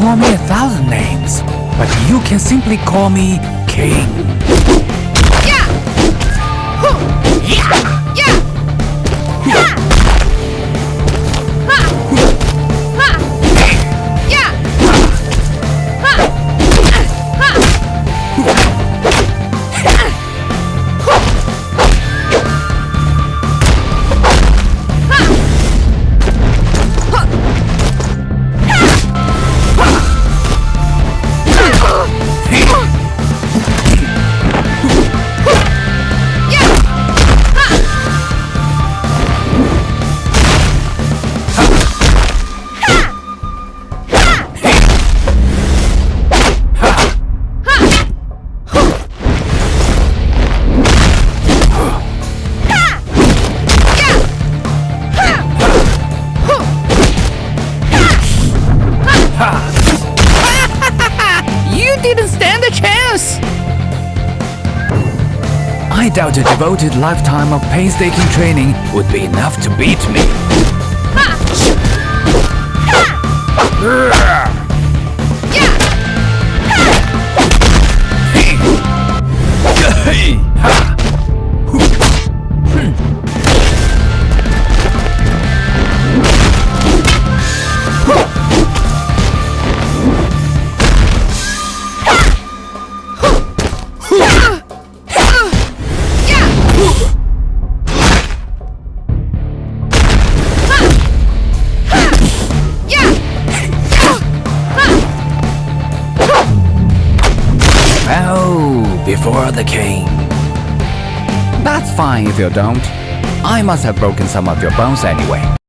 call me 1,000 names, but you can simply call me King. Yeah! Yeah! Yeah! Ha! Ha! Ha! Yeah! Ha! Ha! You didn't stand a chance! I doubt a devoted lifetime of painstaking training would be enough to beat me. Bow before the king. That's fine if you don't. I must have broken some of your bones anyway.